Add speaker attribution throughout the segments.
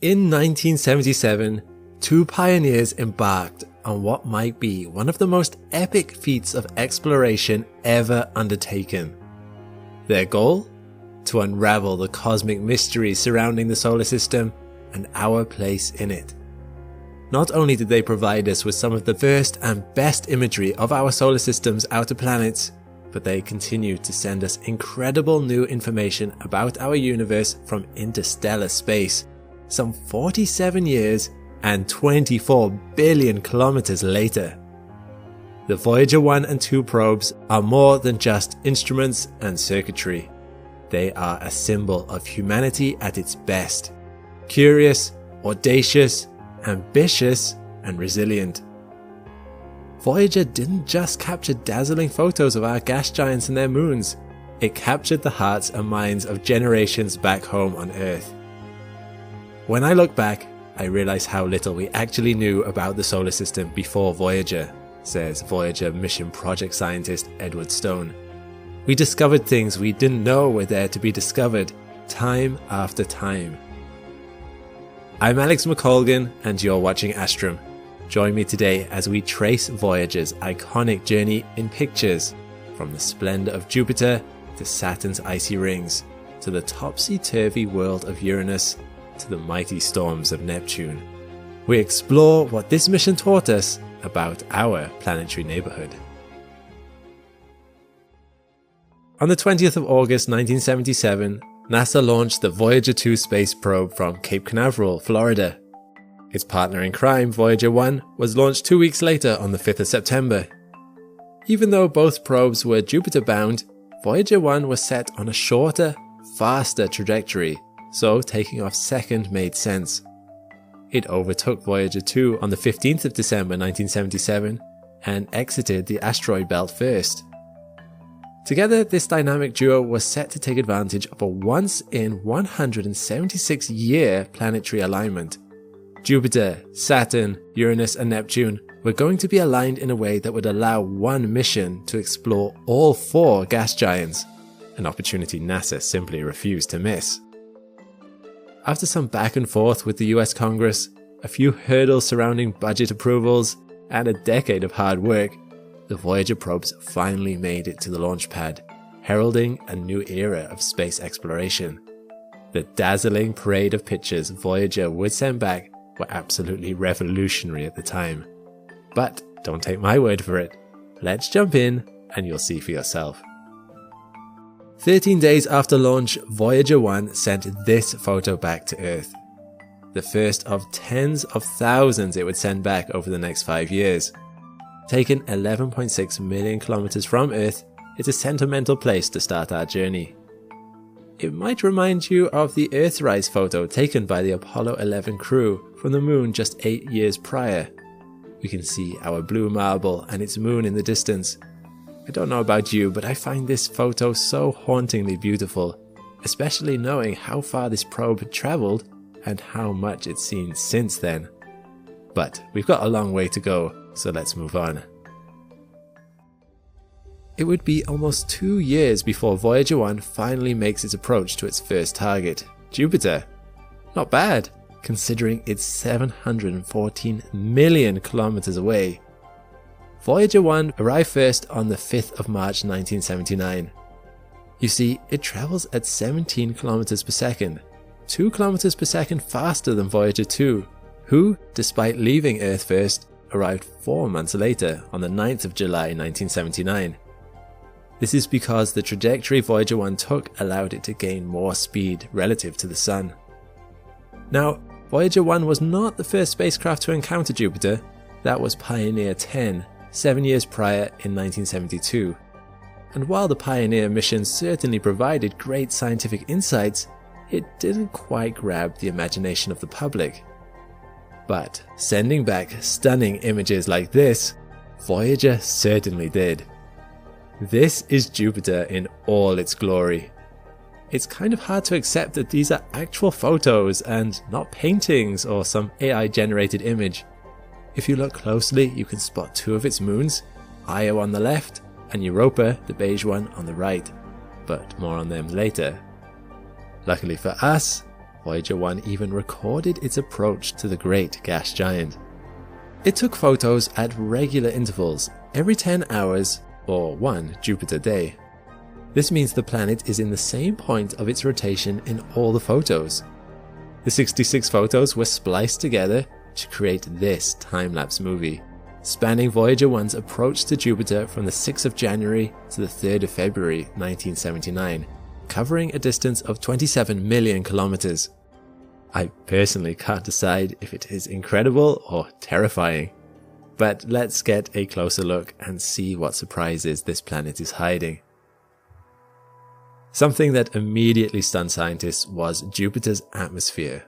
Speaker 1: In 1977, two pioneers embarked on what might be one of the most epic feats of exploration ever undertaken. Their goal? To unravel the cosmic mysteries surrounding the solar system and our place in it. Not only did they provide us with some of the first and best imagery of our solar system's outer planets, but they continued to send us incredible new information about our universe from interstellar space, some 47 years and 24 billion kilometers later. The Voyager 1 and 2 probes are more than just instruments and circuitry. They are a symbol of humanity at its best. Curious, audacious, ambitious, and resilient. Voyager didn't just capture dazzling photos of our gas giants and their moons. It captured the hearts and minds of generations back home on Earth. When I look back, I realize how little we actually knew about the solar system before Voyager, says Voyager mission project scientist Edward Stone. We discovered things we didn't know were there to be discovered, time after time. I'm Alex McColgan, and you're watching Astrum. Join me today as we trace Voyager's iconic journey in pictures, from the splendor of Jupiter to Saturn's icy rings, to the topsy-turvy world of Uranus, to the mighty storms of Neptune. We explore what this mission taught us about our planetary neighborhood. On the 20th of August 1977, NASA launched the Voyager 2 space probe from Cape Canaveral, Florida. Its partner in crime, Voyager 1, was launched 2 weeks later on the 5th of September. Even though both probes were Jupiter-bound, Voyager 1 was set on a shorter, faster trajectory, so taking off second made sense. It overtook Voyager 2 on the 15th of December 1977 and exited the asteroid belt first. Together, this dynamic duo was set to take advantage of a once-in-176-year planetary alignment. Jupiter, Saturn, Uranus and Neptune were going to be aligned in a way that would allow one mission to explore all four gas giants, an opportunity NASA simply refused to miss. After some back and forth with the US Congress, a few hurdles surrounding budget approvals, and a decade of hard work, the Voyager probes finally made it to the launch pad, heralding a new era of space exploration. The dazzling parade of pictures Voyager would send back were absolutely revolutionary at the time. But don't take my word for it. Let's jump in and you'll see for yourself. 13 days after launch, Voyager 1 sent this photo back to Earth. The first of tens of thousands it would send back over the next 5 years. Taken 11.6 million kilometers from Earth, it's a sentimental place to start our journey. It might remind you of the Earthrise photo taken by the Apollo 11 crew from the moon just 8 years prior. We can see our blue marble and its moon in the distance. I don't know about you, but I find this photo so hauntingly beautiful, especially knowing how far this probe had traveled and how much it's seen since then. But we've got a long way to go, so let's move on. It would be almost 2 years before Voyager 1 finally makes its approach to its first target, Jupiter. Not bad, considering it's 714 million kilometers away. Voyager 1 arrived first on the 5th of March 1979. You see, it travels at 17 kilometers per second, 2 kilometers per second faster than Voyager 2, who, despite leaving Earth first, arrived 4 months later on the 9th of July 1979. This is because the trajectory Voyager 1 took allowed it to gain more speed relative to the Sun. Now, Voyager 1 was not the first spacecraft to encounter Jupiter. That was Pioneer 10, 7 years prior in 1972. And while the Pioneer mission certainly provided great scientific insights, it didn't quite grab the imagination of the public. But sending back stunning images like this, Voyager certainly did. This is Jupiter in all its glory. It's kind of hard to accept that these are actual photos and not paintings or some AI-generated image. If you look closely, you can spot 2 of its moons, Io on the left and Europa, the beige one, on the right, but more on them later. Luckily for us, Voyager 1 even recorded its approach to the great gas giant. It took photos at regular intervals, every 10 hours or 1 Jupiter day. This means the planet is in the same point of its rotation in all the photos. The 66 photos were spliced together to create this time-lapse movie, spanning Voyager 1's approach to Jupiter from the 6th of January to the 3rd of February 1979, covering a distance of 27 million kilometers. I personally can't decide if it is incredible or terrifying, but let's get a closer look and see what surprises this planet is hiding. Something that immediately stunned scientists was Jupiter's atmosphere.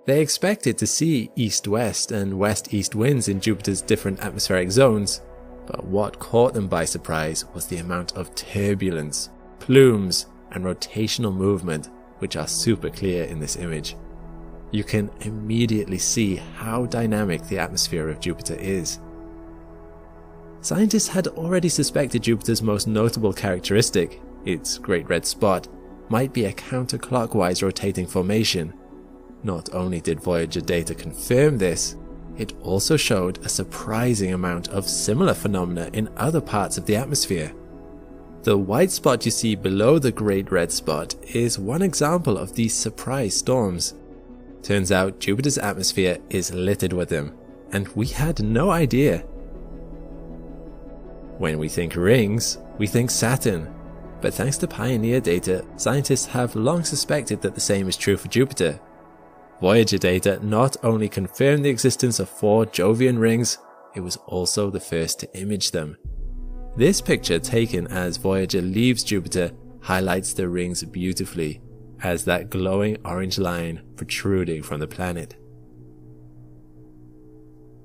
Speaker 1: They expected to see east-west and west-east winds in Jupiter's different atmospheric zones, but what caught them by surprise was the amount of turbulence, plumes, and rotational movement, which are super clear in this image. You can immediately see how dynamic the atmosphere of Jupiter is. Scientists had already suspected Jupiter's most notable characteristic, its great red spot, might be a counterclockwise rotating formation. Not only did Voyager data confirm this, it also showed a surprising amount of similar phenomena in other parts of the atmosphere. The white spot you see below the great red spot is one example of these surprise storms. Turns out Jupiter's atmosphere is littered with them, and we had no idea. When we think rings, we think Saturn, but thanks to Pioneer data, scientists have long suspected that the same is true for Jupiter. Voyager data not only confirmed the existence of 4 Jovian rings, it was also the first to image them. This picture, taken as Voyager leaves Jupiter, highlights the rings beautifully, as that glowing orange line protruding from the planet.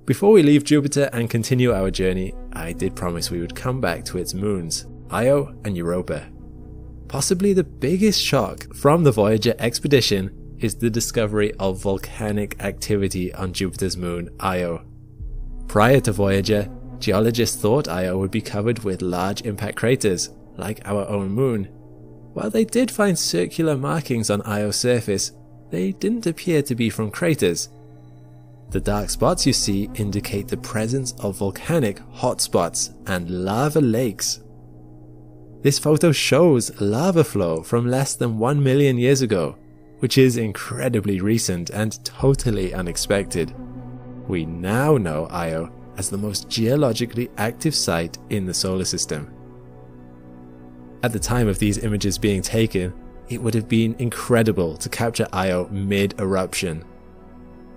Speaker 1: Before we leave Jupiter and continue our journey, I did promise we would come back to its moons, Io and Europa. Possibly the biggest shock from the Voyager expedition is the discovery of volcanic activity on Jupiter's moon, Io. Prior to Voyager, geologists thought Io would be covered with large impact craters, like our own moon. While they did find circular markings on Io's surface, they didn't appear to be from craters. The dark spots you see indicate the presence of volcanic hotspots and lava lakes. This photo shows lava flow from less than 1 million years ago, which is incredibly recent and totally unexpected. We now know Io as the most geologically active site in the solar system. At the time of these images being taken, it would have been incredible to capture Io mid-eruption.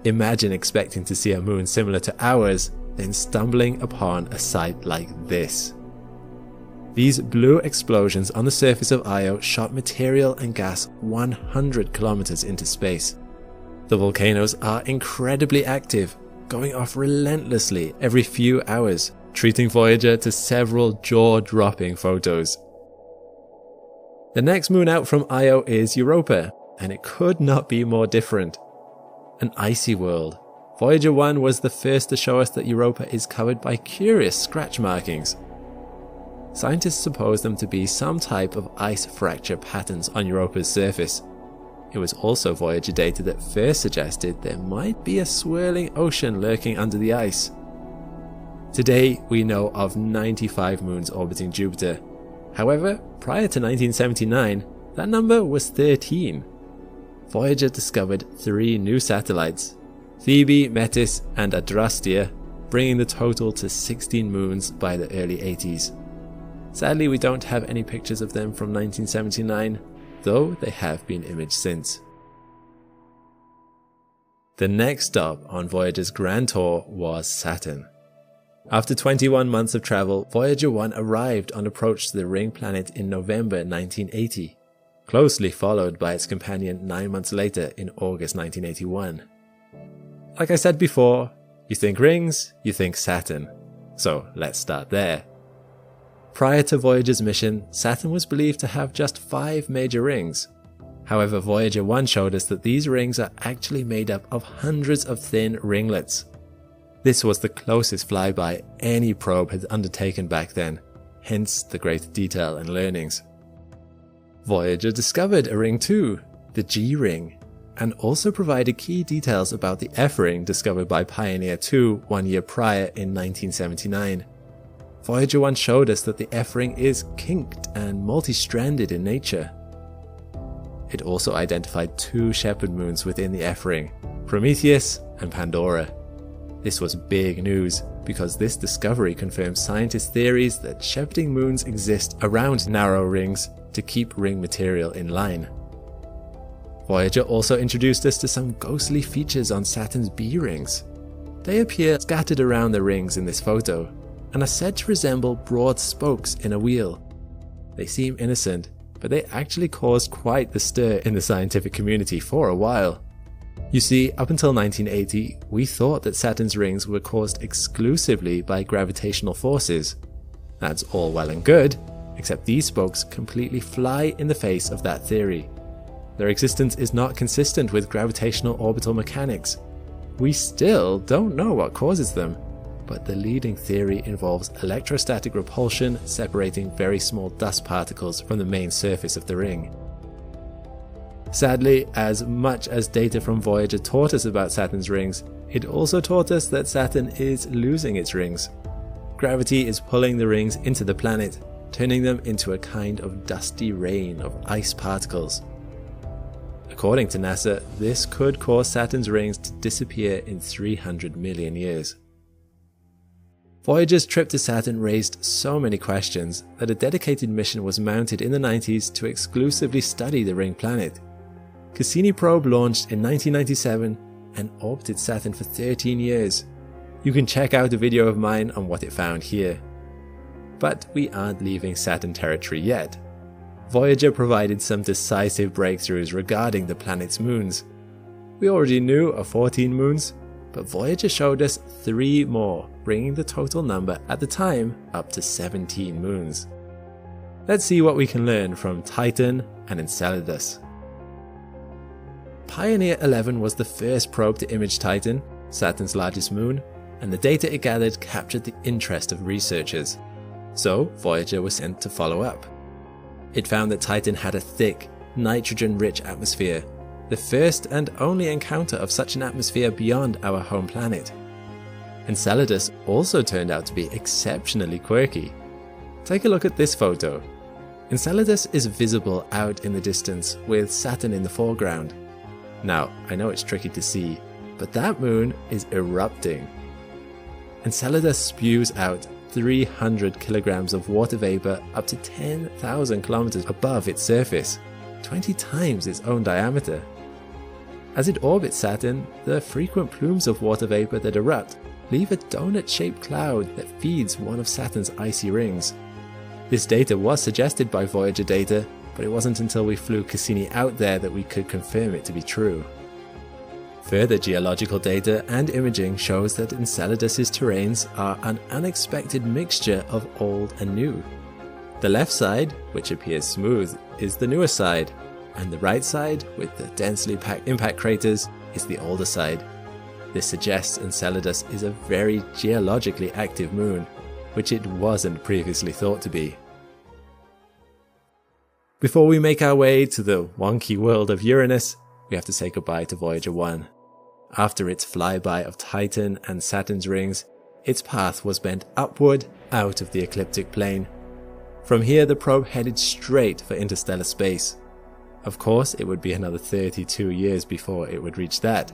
Speaker 1: Imagine expecting to see a moon similar to ours, then stumbling upon a site like this. These blue explosions on the surface of Io shot material and gas 100 kilometers into space. The volcanoes are incredibly active, going off relentlessly every few hours, treating Voyager to several jaw-dropping photos. The next moon out from Io is Europa, and it could not be more different. An icy world. Voyager 1 was the first to show us that Europa is covered by curious scratch markings. Scientists suppose them to be some type of ice fracture patterns on Europa's surface. It was also Voyager data that first suggested there might be a swirling ocean lurking under the ice. Today, we know of 95 moons orbiting Jupiter. However, prior to 1979, that number was 13. Voyager discovered 3 new satellites, Phoebe, Metis, and Adrastea, bringing the total to 16 moons by the early 80s. Sadly, we don't have any pictures of them from 1979, though they have been imaged since. The next stop on Voyager's grand tour was Saturn. After 21 months of travel, Voyager 1 arrived on approach to the ring planet in November 1980, closely followed by its companion 9 months later in August 1981. Like I said before, you think rings, you think Saturn. So let's start there. Prior to Voyager's mission, Saturn was believed to have just 5 major rings. However, Voyager 1 showed us that these rings are actually made up of hundreds of thin ringlets. This was the closest flyby any probe had undertaken back then, hence the great detail and learnings. Voyager discovered a ring too, the G ring, and also provided key details about the F-ring discovered by Pioneer 2 1 year prior in 1979. Voyager 1 showed us that the F-ring is kinked and multi-stranded in nature. It also identified 2 shepherd moons within the F-ring, Prometheus and Pandora. This was big news because this discovery confirms scientists' theories that shepherding moons exist around narrow rings to keep ring material in line. Voyager also introduced us to some ghostly features on Saturn's B rings. They appear scattered around the rings in this photo and are said to resemble broad spokes in a wheel. They seem innocent, but they actually caused quite the stir in the scientific community for a while. You see, up until 1980, we thought that Saturn's rings were caused exclusively by gravitational forces. That's all well and good, except these spokes completely fly in the face of that theory. Their existence is not consistent with gravitational orbital mechanics. We still don't know what causes them, but the leading theory involves electrostatic repulsion separating very small dust particles from the main surface of the ring. Sadly, as much as data from Voyager taught us about Saturn's rings, it also taught us that Saturn is losing its rings. Gravity is pulling the rings into the planet, turning them into a kind of dusty rain of ice particles. According to NASA, this could cause Saturn's rings to disappear in 300 million years. Voyager's trip to Saturn raised so many questions that a dedicated mission was mounted in the 90s to exclusively study the ring planet. Cassini probe launched in 1997 and orbited Saturn for 13 years. You can check out a video of mine on what it found here. But we aren't leaving Saturn territory yet. Voyager provided some decisive breakthroughs regarding the planet's moons. We already knew of 14 moons, but Voyager showed us 3 more, bringing the total number at the time up to 17 moons. Let's see what we can learn from Titan and Enceladus. Pioneer 11 was the first probe to image Titan, Saturn's largest moon, and the data it gathered captured the interest of researchers. So Voyager was sent to follow up. It found that Titan had a thick, nitrogen-rich atmosphere, the first and only encounter of such an atmosphere beyond our home planet. Enceladus also turned out to be exceptionally quirky. Take a look at this photo. Enceladus is visible out in the distance with Saturn in the foreground. Now, I know it's tricky to see, but that moon is erupting. Enceladus spews out 300 kilograms of water vapor up to 10,000 kilometers above its surface, 20 times its own diameter. As it orbits Saturn, the frequent plumes of water vapor that erupt leave a donut-shaped cloud that feeds one of Saturn's icy rings. This data was suggested by Voyager data, but it wasn't until we flew Cassini out there that we could confirm it to be true. Further geological data and imaging shows that Enceladus's terrains are an unexpected mixture of old and new. The left side, which appears smooth, is the newer side, and the right side, with the densely packed impact craters, is the older side. This suggests Enceladus is a very geologically active moon, which it wasn't previously thought to be. Before we make our way to the wonky world of Uranus, we have to say goodbye to Voyager 1. After its flyby of Titan and Saturn's rings, its path was bent upward out of the ecliptic plane. From here, the probe headed straight for interstellar space. Of course, it would be another 32 years before it would reach that.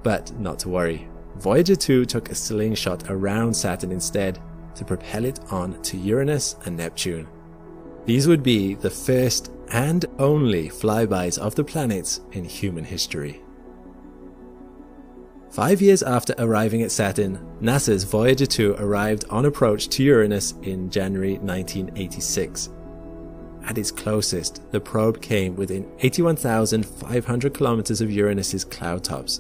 Speaker 1: But not to worry, Voyager 2 took a slingshot around Saturn instead to propel it on to Uranus and Neptune. These would be the first and only flybys of the planets in human history. 5 years after arriving at Saturn, NASA's Voyager 2 arrived on approach to Uranus in January 1986. At its closest, the probe came within 81,500 kilometers of Uranus's cloud tops,